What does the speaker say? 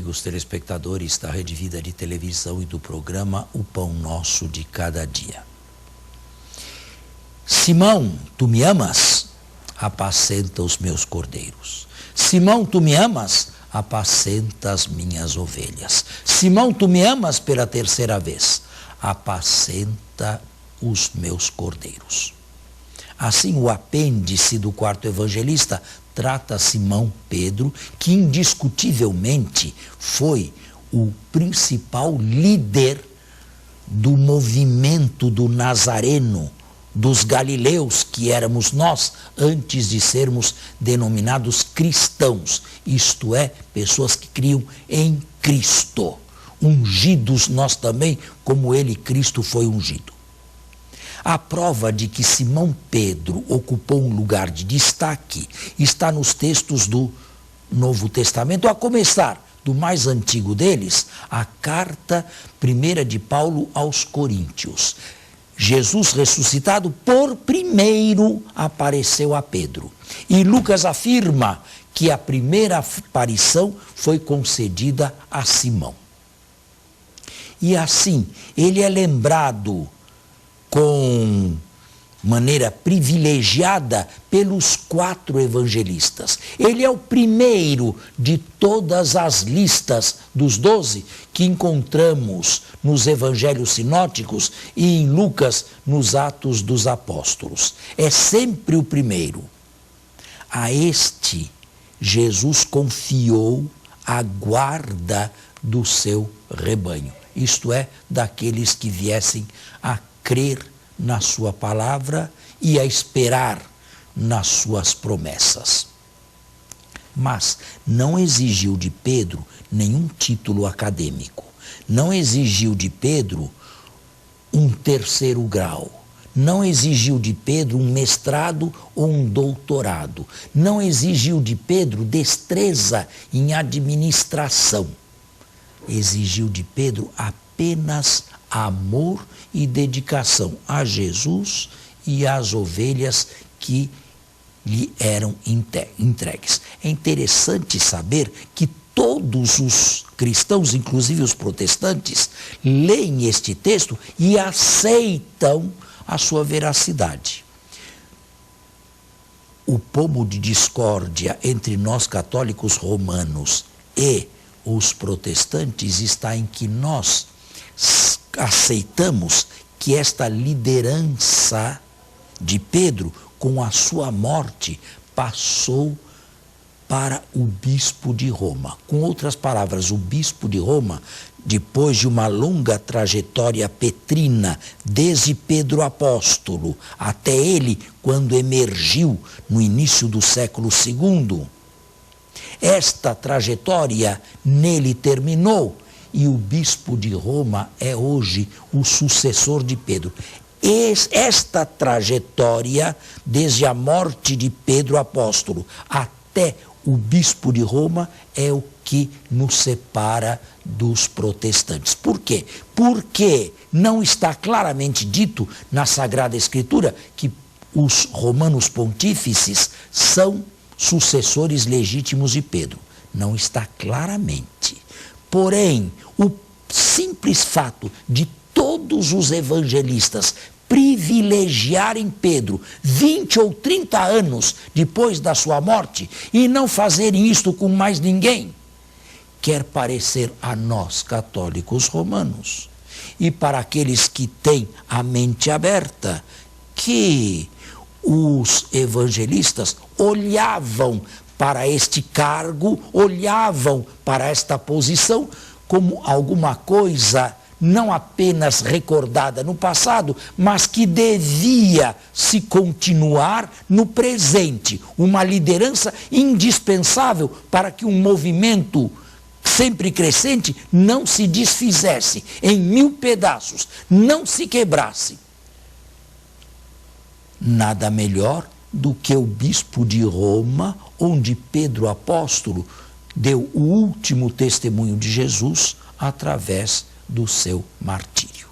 amigos telespectadores da Rede Vida de Televisão e do programa O Pão Nosso de Cada Dia. Simão, tu me amas? Apacenta os meus cordeiros. Simão, tu me amas? Apacenta as minhas ovelhas. Simão, tu me amas pela terceira vez? Apacenta os meus cordeiros. Assim, o apêndice do quarto evangelista trata Simão Pedro, que indiscutivelmente foi o principal líder do movimento do Nazareno, dos galileus, que éramos nós, antes de sermos denominados cristãos, isto é, pessoas que criam em Cristo. Ungidos nós também, como ele, Cristo, foi ungido. A prova de que Simão Pedro ocupou um lugar de destaque está nos textos do Novo Testamento, a começar do mais antigo deles, a carta 1 de Paulo aos Coríntios. Jesus ressuscitado por primeiro apareceu a Pedro. E Lucas afirma que a primeira aparição foi concedida a Simão. E assim, ele é lembrado com maneira privilegiada pelos 4 evangelistas. Ele é o primeiro de todas as listas dos 12 que encontramos nos evangelhos sinóticos e em Lucas nos Atos dos Apóstolos. É sempre o primeiro. A este, Jesus confiou a guarda do seu rebanho, isto é, daqueles que viessem a crer na sua palavra e a esperar nas suas promessas. Mas não exigiu de Pedro nenhum título acadêmico, não exigiu de Pedro um terceiro grau, não exigiu de Pedro um mestrado ou um doutorado, não exigiu de Pedro destreza em administração, exigiu de Pedro apenas amor e dedicação a Jesus e às ovelhas que lhe eram entregues. É interessante saber que todos os cristãos, inclusive os protestantes, leem este texto e aceitam a sua veracidade. O pomo de discórdia entre nós católicos romanos e os protestantes está em que nós aceitamos que esta liderança de Pedro, com a sua morte, passou para o bispo de Roma. Com outras palavras, o bispo de Roma, depois de uma longa trajetória petrina, desde Pedro apóstolo até ele, quando emergiu no início do século II, esta trajetória nele terminou. E o bispo de Roma é hoje o sucessor de Pedro. Esta trajetória, desde a morte de Pedro apóstolo até o bispo de Roma, é o que nos separa dos protestantes. Por quê? Porque não está claramente dito na Sagrada Escritura que os romanos pontífices são sucessores legítimos de Pedro. Não está claramente. Porém, o simples fato de todos os evangelistas privilegiarem Pedro 20 ou 30 anos depois da sua morte e não fazerem isto com mais ninguém, quer parecer a nós, católicos romanos, e para aqueles que têm a mente aberta, que os evangelistas olhavam para este cargo, olhavam para esta posição como alguma coisa não apenas recordada no passado, mas que devia se continuar no presente. Uma liderança indispensável para que um movimento sempre crescente não se desfizesse em 1000 pedaços, não se quebrasse. Nada melhor do que o bispo de Roma, onde Pedro apóstolo deu o último testemunho de Jesus através do seu martírio.